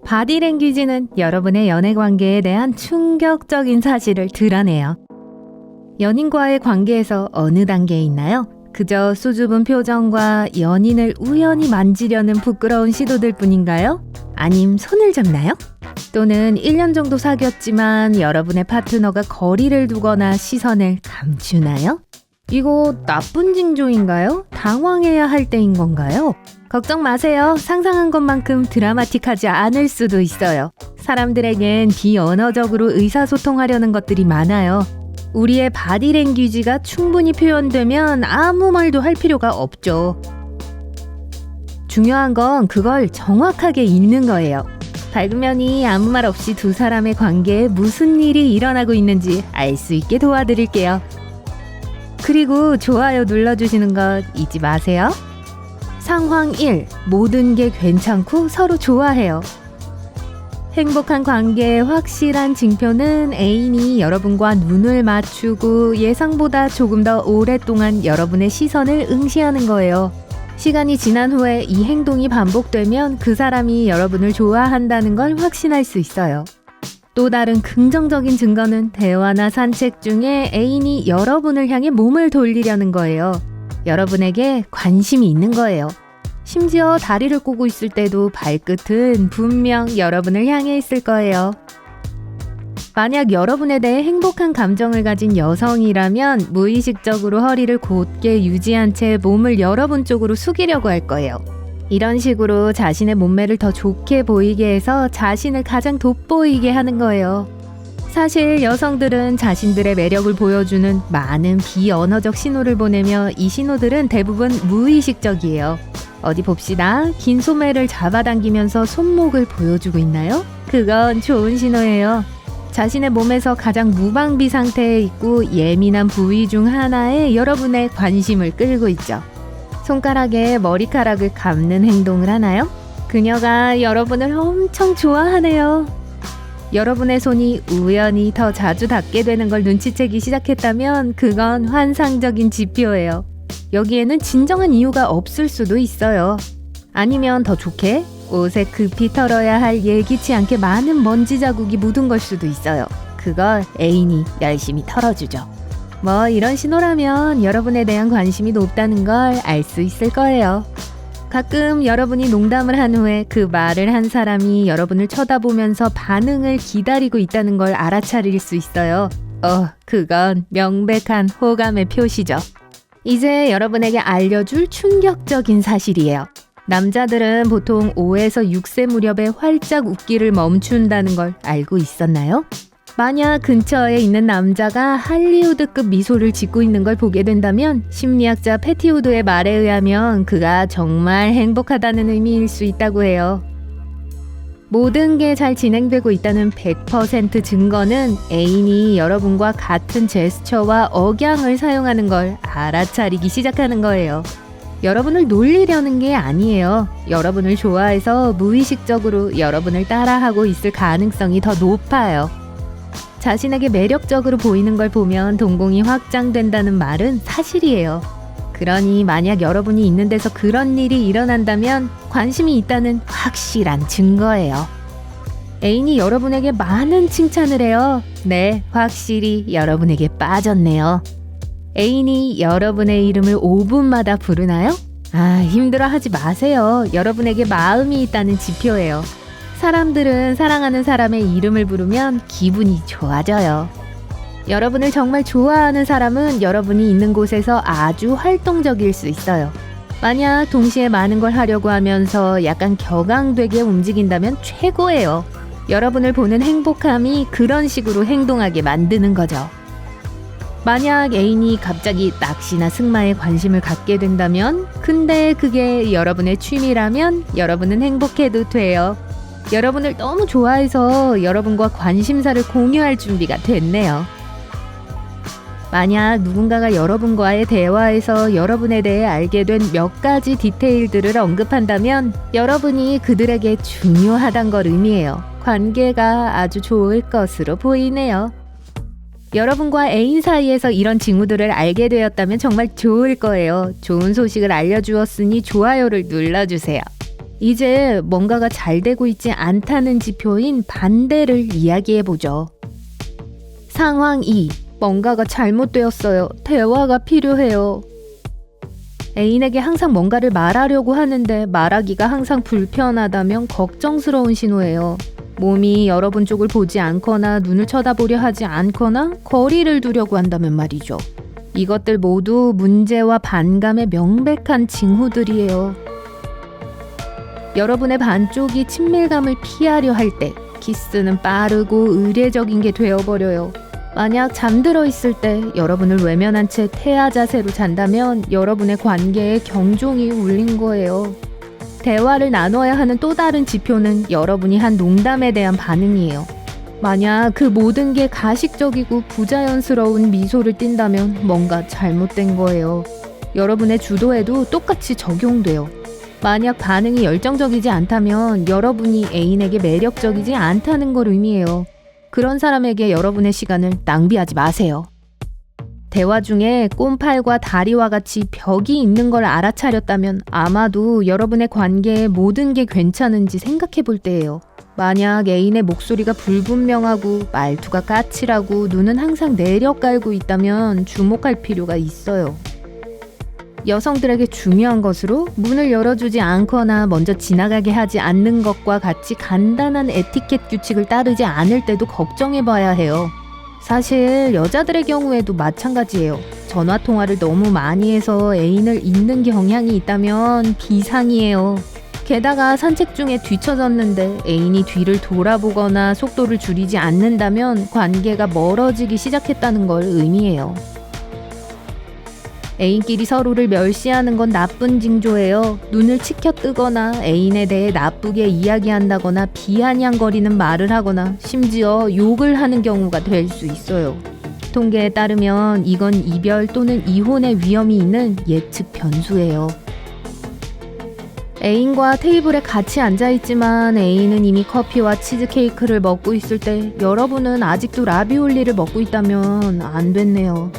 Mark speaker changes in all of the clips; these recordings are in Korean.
Speaker 1: 바디랭귀지는 여러분의 연애 관계에 대한 충격적인 사실을 드러내요. 연인과의 관계에서 어느 단계에 있나요? 그저 수줍은 표정과 연인을 우연히 만지려는 부끄러운 시도들 뿐인가요? 아님 손을 잡나요? 또는 1년 정도 사귀었지만 여러분의 파트너가 거리를 두거나 시선을 감추나요? 이거 나쁜 징조인가요? 당황해야 할 때인 건가요? 걱정 마세요. 상상한 것만큼 드라마틱하지 않을 수도 있어요. 사람들에겐 비언어적으로 의사소통하려는 것들이 많아요. 우리의 바디랭귀지가 충분히 표현되면 아무 말도 할 필요가 없죠. 중요한 건 그걸 정확하게 읽는 거예요. 밝으면이 아무 말 없이 두 사람의 관계에 무슨 일이 일어나고 있는지 알 수 있게 도와드릴게요. 그리고 좋아요 눌러주시는 것 잊지 마세요. 상황 1. 모든 게 괜찮고 서로 좋아해요. 행복한 관계의 확실한 징표는 애인이 여러분과 눈을 맞추고 예상보다 조금 더 오랫동안 여러분의 시선을 응시하는 거예요. 시간이 지난 후에 이 행동이 반복되면 그 사람이 여러분을 좋아한다는 걸 확신할 수 있어요. 또 다른 긍정적인 증거는 대화나 산책 중에 애인이 여러분을 향해 몸을 돌리려는 거예요. 여러분에게 관심이 있는 거예요. 심지어 다리를 꼬고 있을 때도 발끝은 분명 여러분을 향해 있을 거예요. 만약 여러분에 대해 행복한 감정을 가진 여성이라면 무의식적으로 허리를 곧게 유지한 채 몸을 여러분 쪽으로 숙이려고 할 거예요. 이런 식으로 자신의 몸매를 더 좋게 보이게 해서 자신을 가장 돋보이게 하는 거예요. 사실 여성들은 자신들의 매력을 보여주는 많은 비언어적 신호를 보내며 이 신호들은 대부분 무의식적이에요. 어디 봅시다. 긴 소매를 잡아당기면서 손목을 보여주고 있나요? 그건 좋은 신호예요. 자신의 몸에서 가장 무방비 상태에 있고 예민한 부위 중 하나에 여러분의 관심을 끌고 있죠. 손가락에 머리카락을 감는 행동을 하나요? 그녀가 여러분을 엄청 좋아하네요. 여러분의 손이 우연히 더 자주 닿게 되는 걸 눈치채기 시작했다면 그건 환상적인 지표예요. 여기에는 진정한 이유가 없을 수도 있어요. 아니면 더 좋게 옷에 급히 털어야 할 예기치 않게 많은 먼지 자국이 묻은 걸 수도 있어요. 그걸 애인이 열심히 털어주죠. 뭐 이런 신호라면 여러분에 대한 관심이 높다는 걸 알 수 있을 거예요. 가끔 여러분이 농담을 한 후에 그 말을 한 사람이 여러분을 쳐다보면서 반응을 기다리고 있다는 걸 알아차릴 수 있어요. 그건 명백한 호감의 표시죠. 이제 여러분에게 알려줄 충격적인 사실이에요. 남자들은 보통 5에서 6세 무렵에 활짝 웃기를 멈춘다는 걸 알고 있었나요? 만약 근처에 있는 남자가 할리우드급 미소를 짓고 있는 걸 보게 된다면 심리학자 패티 우드의 말에 의하면 그가 정말 행복하다는 의미일 수 있다고 해요. 모든 게 잘 진행되고 있다는 100% 증거는 애인이 여러분과 같은 제스처와 억양을 사용하는 걸 알아차리기 시작하는 거예요. 여러분을 놀리려는 게 아니에요. 여러분을 좋아해서 무의식적으로 여러분을 따라하고 있을 가능성이 더 높아요. 자신에게 매력적으로 보이는 걸 보면 동공이 확장된다는 말은 사실이에요. 그러니 만약 여러분이 있는 데서 그런 일이 일어난다면 관심이 있다는 확실한 증거예요. 애인이 여러분에게 많은 칭찬을 해요. 네, 확실히 여러분에게 빠졌네요. 애인이 여러분의 이름을 5분마다 부르나요? 힘들어하지 마세요. 여러분에게 마음이 있다는 지표예요. 사람들은 사랑하는 사람의 이름을 부르면 기분이 좋아져요. 여러분을 정말 좋아하는 사람은 여러분이 있는 곳에서 아주 활동적일 수 있어요. 만약 동시에 많은 걸 하려고 하면서 약간 격앙되게 움직인다면 최고예요. 여러분을 보는 행복함이 그런 식으로 행동하게 만드는 거죠. 만약 애인이 갑자기 낚시나 승마에 관심을 갖게 된다면, 근데 그게 여러분의 취미라면 여러분은 행복해도 돼요. 여러분을 너무 좋아해서 여러분과 관심사를 공유할 준비가 됐네요. 만약 누군가가 여러분과의 대화에서 여러분에 대해 알게 된 몇 가지 디테일들을 언급한다면 여러분이 그들에게 중요하단 걸 의미해요. 관계가 아주 좋을 것으로 보이네요. 여러분과 애인 사이에서 이런 징후들을 알게 되었다면 정말 좋을 거예요. 좋은 소식을 알려주었으니 좋아요를 눌러주세요. 이제 뭔가가 잘 되고 있지 않다는 지표인 반대를 이야기해보죠. 상황 2. 뭔가가 잘못되었어요. 대화가 필요해요. 애인에게 항상 뭔가를 말하려고 하는데 말하기가 항상 불편하다면 걱정스러운 신호예요. 몸이 여러분 쪽을 보지 않거나 눈을 쳐다보려 하지 않거나 거리를 두려고 한다면 말이죠. 이것들 모두 문제와 반감의 명백한 징후들이에요. 여러분의 반쪽이 친밀감을 피하려 할 때 키스는 빠르고 의례적인 게 되어버려요. 만약 잠들어 있을 때 여러분을 외면한 채 태아 자세로 잔다면 여러분의 관계에 경종이 울린 거예요. 대화를 나눠야 하는 또 다른 지표는 여러분이 한 농담에 대한 반응이에요. 만약 그 모든 게 가식적이고 부자연스러운 미소를 띈다면 뭔가 잘못된 거예요. 여러분의 주도에도 똑같이 적용돼요. 만약 반응이 열정적이지 않다면 여러분이 애인에게 매력적이지 않다는 걸 의미해요. 그런 사람에게 여러분의 시간을 낭비하지 마세요. 대화 중에 꼼팔과 다리와 같이 벽이 있는 걸 알아차렸다면 아마도 여러분의 관계에 모든 게 괜찮은지 생각해 볼 때예요. 만약 애인의 목소리가 불분명하고 말투가 까칠하고 눈은 항상 내려깔고 있다면 주목할 필요가 있어요. 여성들에게 중요한 것으로 문을 열어주지 않거나 먼저 지나가게 하지 않는 것과 같이 간단한 에티켓 규칙을 따르지 않을 때도 걱정해봐야 해요. 사실 여자들의 경우에도 마찬가지예요. 전화통화를 너무 많이 해서 애인을 잊는 경향이 있다면 비상이에요. 게다가 산책 중에 뒤처졌는데 애인이 뒤를 돌아보거나 속도를 줄이지 않는다면 관계가 멀어지기 시작했다는 걸 의미해요. 애인끼리 서로를 멸시하는 건 나쁜 징조예요. 눈을 치켜뜨거나 애인에 대해 나쁘게 이야기한다거나 비아냥거리는 말을 하거나 심지어 욕을 하는 경우가 될 수 있어요. 통계에 따르면 이건 이별 또는 이혼의 위험이 있는 예측 변수예요. 애인과 테이블에 같이 앉아있지만 애인은 이미 커피와 치즈케이크를 먹고 있을 때 여러분은 아직도 라비올리를 먹고 있다면 안 됐네요.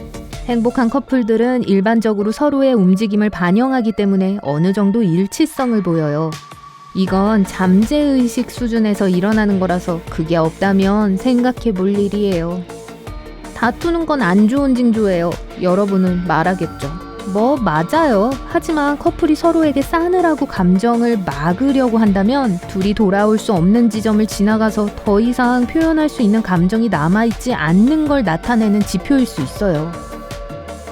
Speaker 1: 행복한 커플들은 일반적으로 서로의 움직임을 반영하기 때문에 어느 정도 일치성을 보여요. 이건 잠재의식 수준에서 일어나는 거라서 그게 없다면 생각해 볼 일이에요. 다투는 건 안 좋은 징조예요. 여러분은 말하겠죠. 뭐 맞아요. 하지만 커플이 서로에게 싸늘하고 감정을 막으려고 한다면 둘이 돌아올 수 없는 지점을 지나가서 더 이상 표현할 수 있는 감정이 남아있지 않는 걸 나타내는 지표일 수 있어요.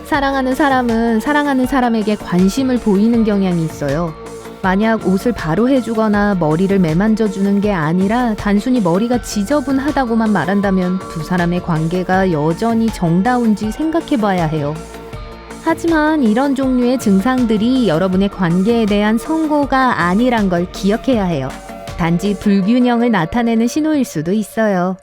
Speaker 1: 사랑하는 사람은 사랑하는 사람에게 관심을 보이는 경향이 있어요. 만약 옷을 바로 해주거나 머리를 매만져주는 게 아니라 단순히 머리가 지저분하다고만 말한다면 두 사람의 관계가 여전히 정다운지 생각해봐야 해요. 하지만 이런 종류의 증상들이 여러분의 관계에 대한 선고가 아니란 걸 기억해야 해요. 단지 불균형을 나타내는 신호일 수도 있어요.